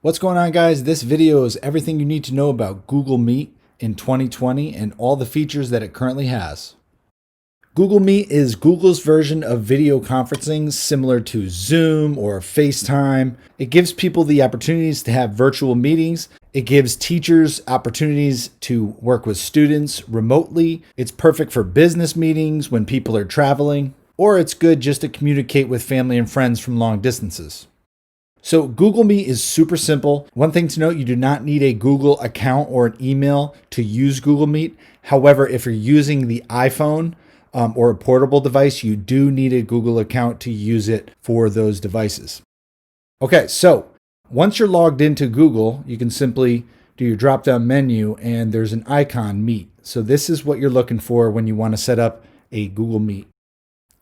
What's going on, guys? This video is everything you need to know about Google Meet in 2020 and all the features that it currently has. Google Meet is Google's version of video conferencing similar to Zoom or FaceTime. It gives people the opportunities to have virtual meetings. It gives teachers opportunities to work with students remotely. It's perfect for business meetings when people are traveling, or it's good just to communicate with family and friends from long distances. So Google Meet is super simple. One thing to note, you do not need a Google account or an email to use Google Meet. However, if you're using the iPhone or a portable device, you do need a Google account to use it for those devices. Okay, so once you're logged into Google, you can simply do your drop-down menu and there's an icon, Meet. So this is what you're looking for when you want to set up a Google Meet.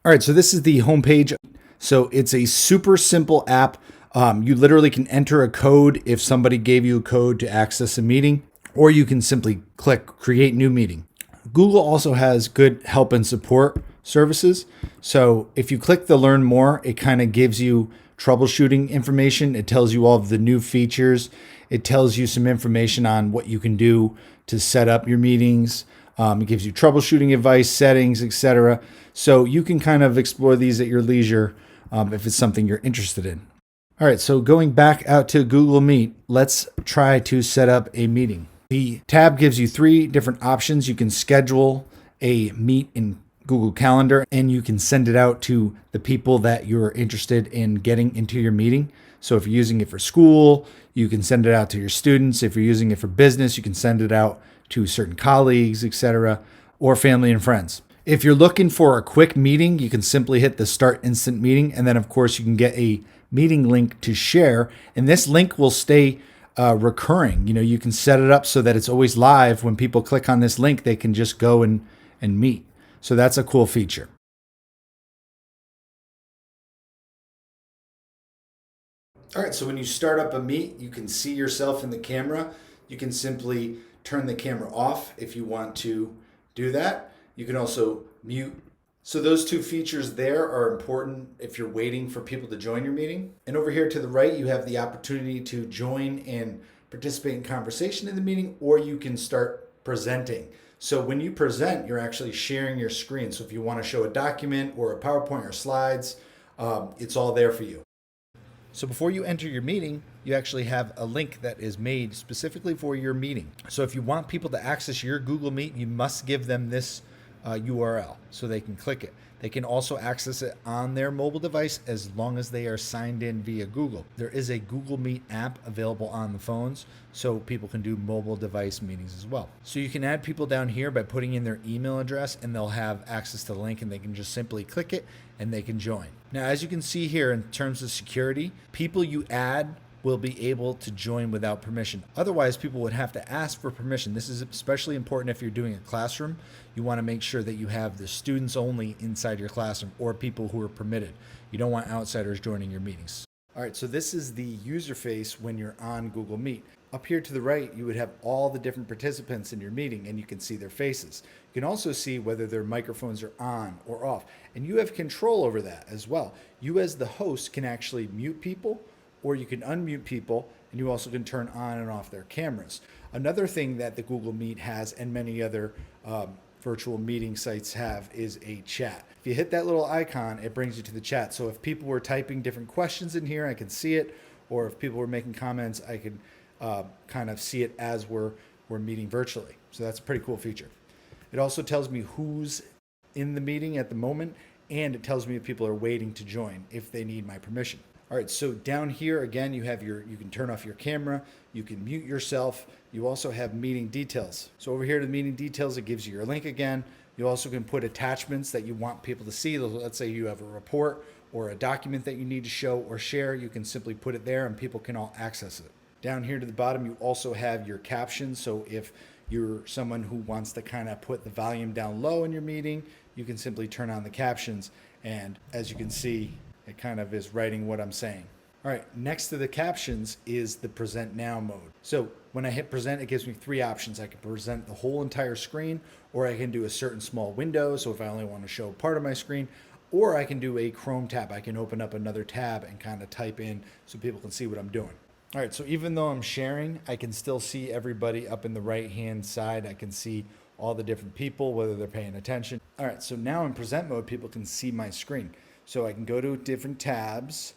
All right, so this is the homepage. So it's a super simple app. You literally can enter a code if somebody gave you a code to access a meeting, or you can simply click Create New Meeting. Google also has good help and support services. So if you click the Learn More, it kind of gives you troubleshooting information. It tells you all of the new features. It tells you some information on what you can do to set up your meetings. It gives you troubleshooting advice, settings, etc. So you can kind of explore these at your leisure if it's something you're interested in. All right, so going back out to Google Meet, let's try to set up a meeting. The tab gives you three different options. You can schedule a meet in Google Calendar, and you can send it out to the people that you're interested in getting into your meeting. So if you're using it for school, you can send it out to your students. If you're using it for business, you can send it out to certain colleagues, etc., or family and friends. If you're looking for a quick meeting, you can simply hit the Start Instant Meeting, and then of course you can get a meeting link to share, and this link will stay recurring. You can set it up so that it's always live. When people click on this link, they can just go and meet. So that's a cool feature. All right, so when you start up a meet, you can see yourself in the camera. You can simply turn the camera off if you want to do that. You can also mute. So those two features there are important if you're waiting for people to join your meeting. And over here to the right, you have the opportunity to join and participate in conversation in the meeting, or you can start presenting. So when you present, you're actually sharing your screen. So if you want to show a document or a PowerPoint or slides, it's all there for you. So before you enter your meeting, you actually have a link that is made specifically for your meeting. So if you want people to access your Google Meet, you must give them this URL so they can click it. They can also access it on their mobile device as long as they are signed in via Google. There is a Google Meet app available on the phones, so people can do mobile device meetings as well. So you can add people down here by putting in their email address, and they'll have access to the link, and they can just simply click it and they can join. Now, as you can see here, in terms of security, people you add will be able to join without permission. Otherwise, people would have to ask for permission. This is especially important if you're doing a classroom. You want to make sure that you have the students only inside your classroom, or people who are permitted. You don't want outsiders joining your meetings. All right, so this is the user face when you're on Google Meet. Up here to the right, you would have all the different participants in your meeting, and you can see their faces. You can also see whether their microphones are on or off, and you have control over that as well. You as the host can actually mute people, or you can unmute people, and you also can turn on and off their cameras. Another thing that the Google Meet has, and many other virtual meeting sites have, is a chat. If you hit that little icon, it brings you to the chat. So if people were typing different questions in here, I can see it, or if people were making comments, I can kind of see it as we're meeting virtually. So that's a pretty cool feature. It also tells me who's in the meeting at the moment, and it tells me if people are waiting to join, if they need my permission. All right, so down here again, you can turn off your camera, you can mute yourself. You also have meeting details. So over here to the meeting details, it gives you your link again. You also can put attachments that you want people to see. Let's say you have a report or a document that you need to show or share. You can simply put it there and people can all access it. Down here to the bottom, you also have your captions. So if you're someone who wants to kind of put the volume down low in your meeting, you can simply turn on the captions. And as you can see, it kind of is writing what I'm saying. All right, next to the captions is the present now mode. So when I hit present, it gives me three options. I can present the whole entire screen, or I can do a certain small window. So if I only want to show part of my screen, or I can do a Chrome tab. I can open up another tab and kind of type in so people can see what I'm doing. All right, so even though I'm sharing, I can still see everybody up in the right-hand side. I can see all the different people, whether they're paying attention. All right, so now in present mode, people can see my screen. So I can go to different tabs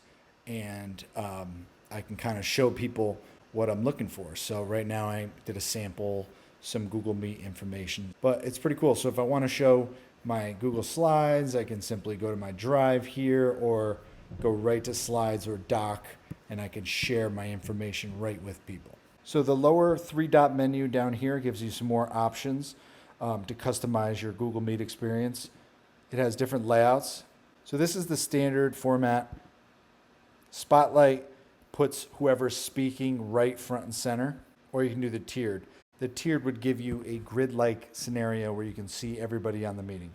and I can kind of show people what I'm looking for. So right now I did a sample, some Google Meet information, but it's pretty cool. So if I want to show my Google Slides, I can simply go to my Drive here or go right to Slides or Doc, and I can share my information right with people. So the lower three dot menu down here gives you some more options to customize your Google Meet experience. It has different layouts. So this is the standard format. Spotlight puts whoever's speaking right front and center, or you can do the tiered. The tiered would give you a grid-like scenario where you can see everybody on the meeting.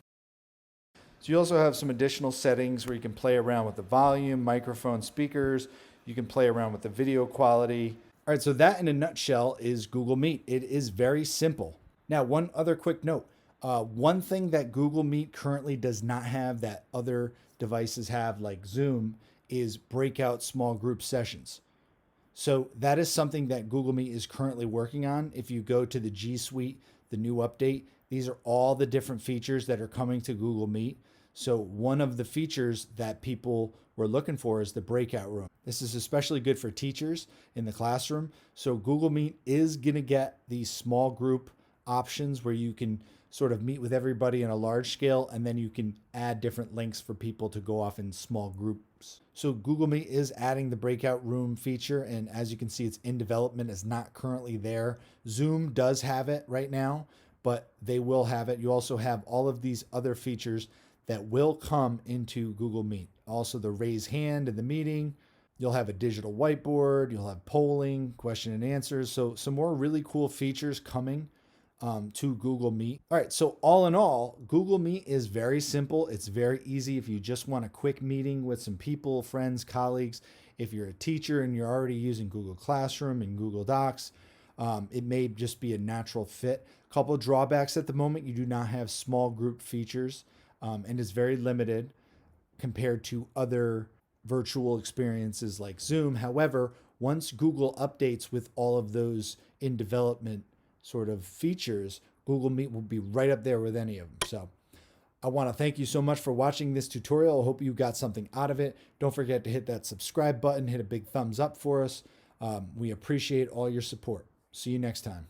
So you also have some additional settings where you can play around with the volume, microphone, speakers. You can play around with the video quality. All right, so that in a nutshell is Google Meet. It is very simple. Now, one other quick note. One thing that Google Meet currently does not have that other devices have, like Zoom, is breakout small group sessions. So that is something that Google Meet is currently working on. If you go to the G Suite, the new update, these are all the different features that are coming to Google Meet. So one of the features that people were looking for is the breakout room. This is especially good for teachers in the classroom. So Google Meet is going to get these small group options where you can sort of meet with everybody in a large scale, and then you can add different links for people to go off in small groups. So Google Meet is adding the breakout room feature, and as you can see, it's in development. It's not currently there. Zoom does have it right now, but they will have it. You also have all of these other features that will come into Google Meet. Also the raise hand in the meeting. You'll have a digital whiteboard. You'll have polling, question and answers. So some more really cool features coming to Google Meet. All right, so all in all, Google Meet is very simple. It's very easy if you just want a quick meeting with some people, friends, colleagues. If you're a teacher and you're already using Google Classroom and Google Docs, it may just be a natural fit. A couple of drawbacks at the moment, you do not have small group features, and it's very limited compared to other virtual experiences like Zoom. However, once Google updates with all of those in development sort of features, Google Meet will be right up there with any of them. So I want to thank you so much for watching this tutorial. I hope you got something out of it. Don't forget to hit that subscribe button, hit a big thumbs up for us. We appreciate all your support. See you next time.